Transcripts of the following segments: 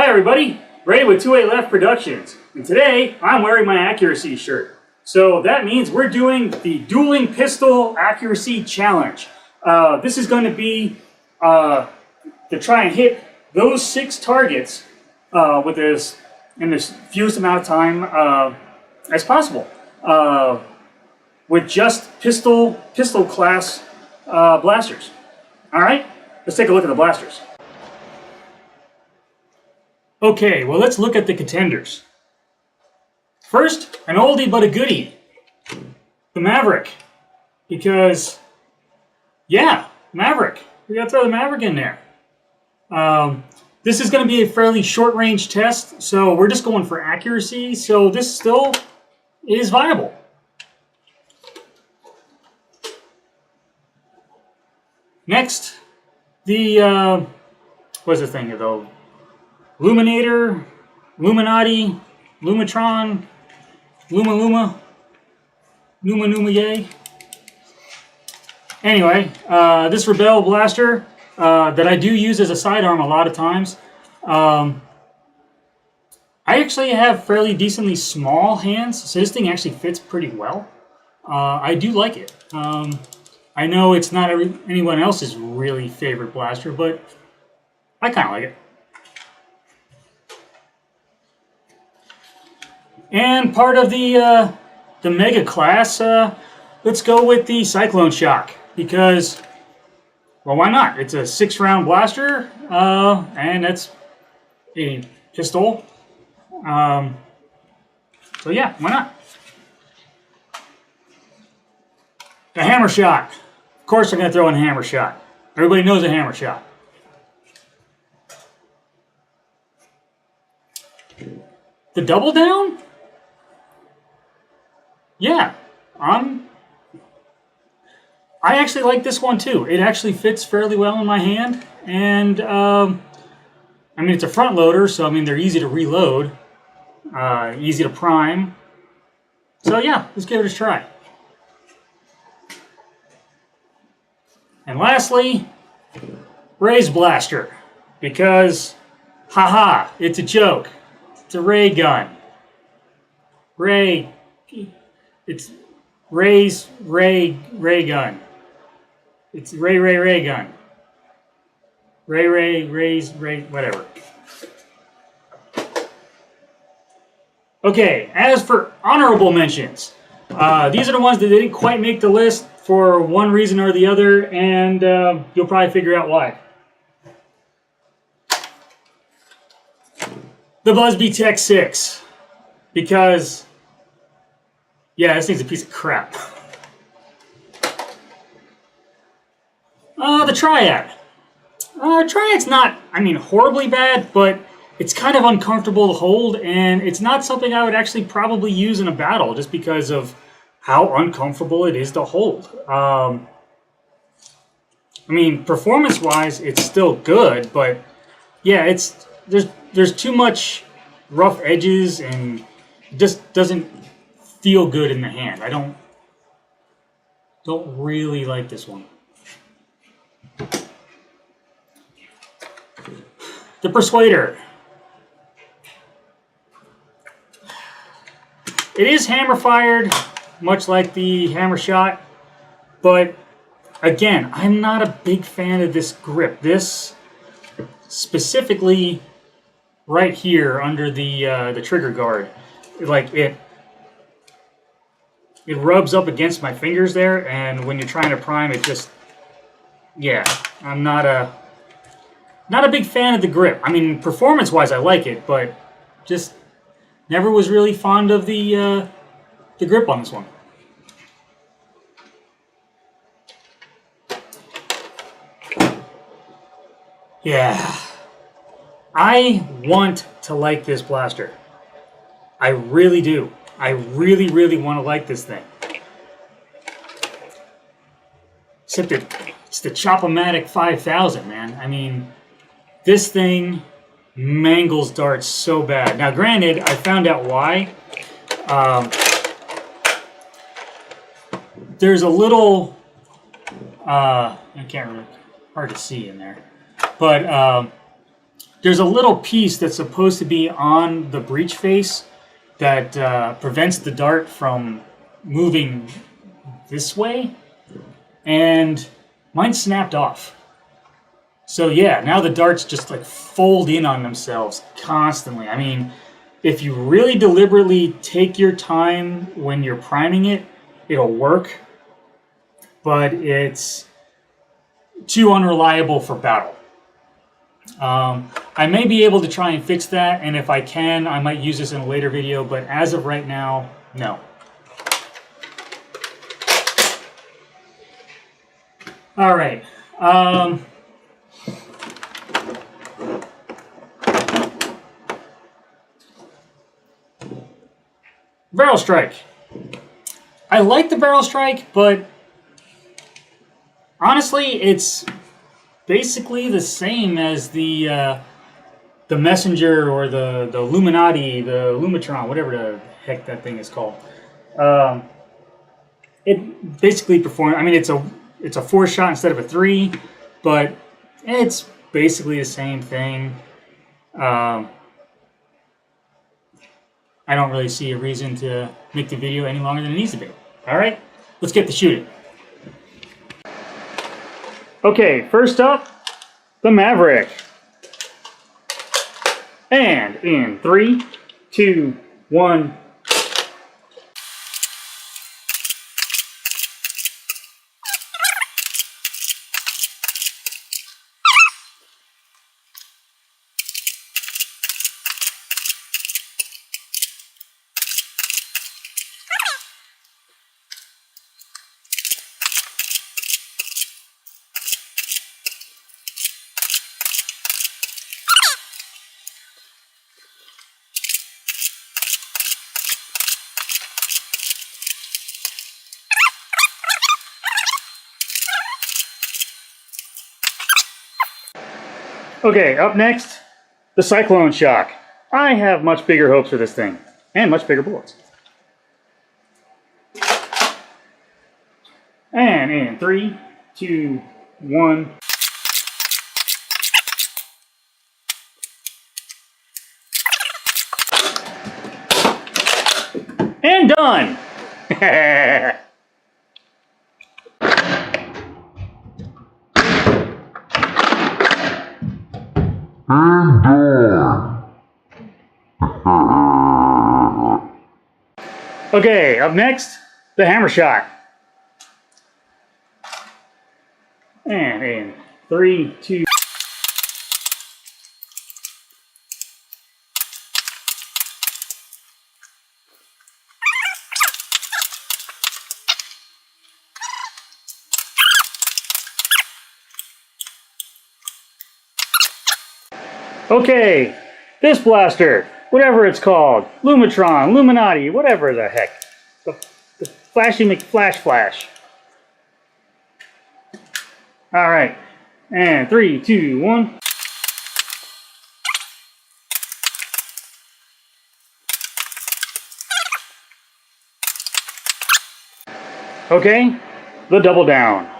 Hi everybody, Ray with 28 Left Productions, and today I'm wearing my accuracy shirt. So that means we're doing the Dueling Pistol Accuracy Challenge. This is going to be to try and hit those 6 targets with this in this fewest amount of time as possible with just pistol class blasters. All right, let's take a look at the blasters. Okay, well, let's look at the contenders. First, an oldie but a goodie, the Maverick. Because, yeah, Maverick. We gotta throw the Maverick in there. This is gonna be a fairly short-range test, so we're just going for accuracy, so this still is viable. Next, the, what's the thing, though? Luminator, Illuminati, Lumatron, Numa Yay. Anyway, this Rebel blaster that I do use as a sidearm a lot of times. I actually have fairly decently small hands, so this thing actually fits pretty well. I do like it. I know it's not anyone else's really favorite blaster, but I kind of like it. And part of the Mega class, let's go with the Cyclone Shock, because, well, why not? It's a 6-round blaster, and that's a pistol. So yeah, why not? The Hammer Shot. Of course I'm going to throw in a Hammer Shot. Everybody knows a Hammer Shot. The Double Down? Yeah, I actually like this one too. It actually fits fairly well in my hand, and I mean, it's a front loader, so I mean, they're easy to reload, easy to prime. So yeah, let's give it a try. And lastly, Ray's Blaster, because haha, it's a joke. It's a ray gun. It's Ray's ray gun. It's ray gun. Ray's whatever. Okay, as for honorable mentions, these are the ones that didn't quite make the list for one reason or the other, and you'll probably figure out why. The Busby Tech 6, because yeah, this thing's a piece of crap. The Triad. Triad's not, I mean, horribly bad, but it's kind of uncomfortable to hold, and it's not something I would actually probably use in a battle just because of how uncomfortable it is to hold. I mean, performance-wise, it's still good, but yeah, there's too much rough edges, and it just doesn't feel good in the hand. I don't really like this one. The Persuader. It is hammer fired, much like the Hammer Shot, but again, I'm not a big fan of this grip. This specifically right here under the trigger guard, like it rubs up against my fingers there, and when you're trying to prime, it just, yeah, I'm not a big fan of the grip. I mean, performance-wise, I like it, but just never was really fond of the grip on this one. Yeah, I want to like this blaster. I really do. I really, really want to like this thing. Except it's the Chop-O-Matic 5000, man. I mean, this thing mangles darts so bad. Now, granted, I found out why. There's a little, I can't remember, hard to see in there. But there's a little piece that's supposed to be on the breech face that prevents the dart from moving this way, and mine snapped off. So yeah, now the darts just like fold in on themselves constantly. I mean, if you really deliberately take your time when you're priming it, it'll work, but it's too unreliable for battle. I may be able to try and fix that, and if I can, I might use this in a later video, but as of right now, no. All right. Barrel strike. I like the barrel strike, but honestly, it's basically the same as the messenger or the Illuminati, the Lumitron, whatever the heck that thing is called. It basically performs. I mean, it's a 4-shot instead of a 3, but it's basically the same thing. I don't really see a reason to make the video any longer than it needs to be. All right, let's get to shooting. Okay, first up, the Maverick. And in 3, 2, 1. Okay, up next, the Cyclone Shock. I have much bigger hopes for this thing, and much bigger bullets. And in 3, 2, 1. And done! Okay, up next, the Hammer Shot. And in 3, 2. Okay, this blaster, whatever it's called, Lumitron, Illuminati, whatever the heck. The Flashy McFlash Flash. All right, and 3, 2, 1. Okay, the double down.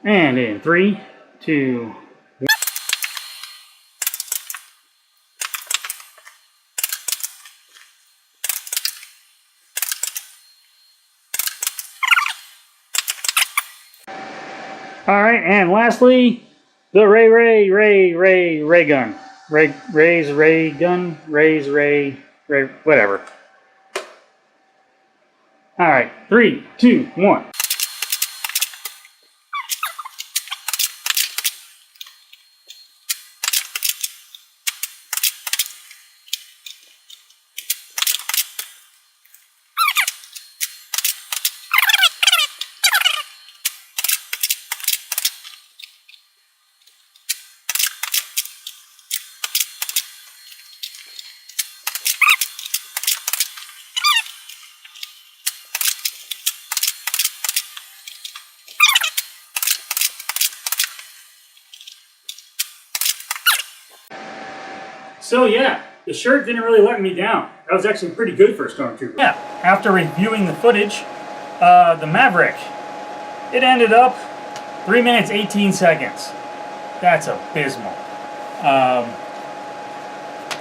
And in 3, 2, 1. All right, and lastly, the Ray gun. Ray gun, whatever. All right, 3, 2, 1. So yeah, the shirt didn't really let me down. That was actually pretty good for a Stormtrooper. Yeah, after reviewing the footage, the Maverick, it ended up 3 minutes, 18 seconds. That's abysmal.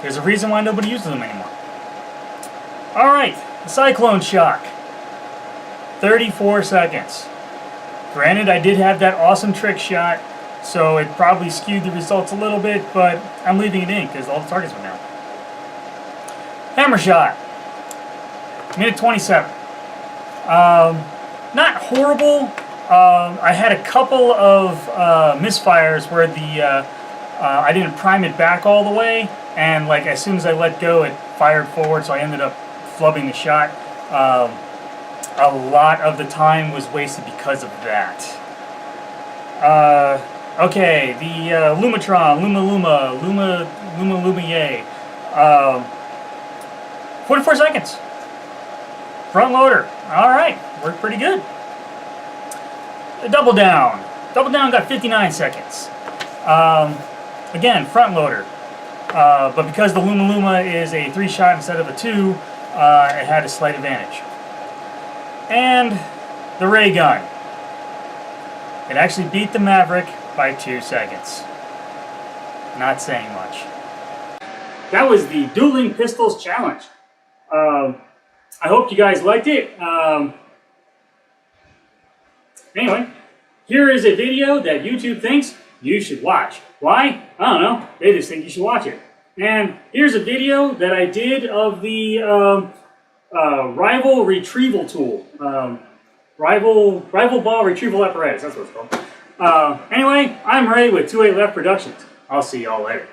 There's a reason why nobody uses them anymore. Alright, the Cyclone Shock. 34 seconds. Granted, I did have that awesome trick shot, so it probably skewed the results a little bit, but I'm leaving it in because all the targets went down. Hammer Shot. Minute 27. Not horrible. I had a couple of misfires where I didn't prime it back all the way, and like as soon as I let go, it fired forward, so I ended up flubbing the shot. A lot of the time was wasted because of that. Okay, the Lumatron, Luma Yay. 44 seconds. Front loader. Alright, worked pretty good. The Double Down. Double Down got 59 seconds. Again, front loader. But because the Luma is a 3-shot instead of a 2, it had a slight advantage. And the Ray Gun. It actually beat the Maverick by 2 seconds. Not saying much. That was the Dueling Pistols Challenge. I hope you guys liked it. Anyway, here is a video that YouTube thinks you should watch. Why? I don't know. They just think you should watch it. And here's a video that I did of the rival retrieval tool. Rival ball retrieval apparatus. That's what it's called. Anyway, I'm Ray with 28 Left Productions. I'll see y'all later.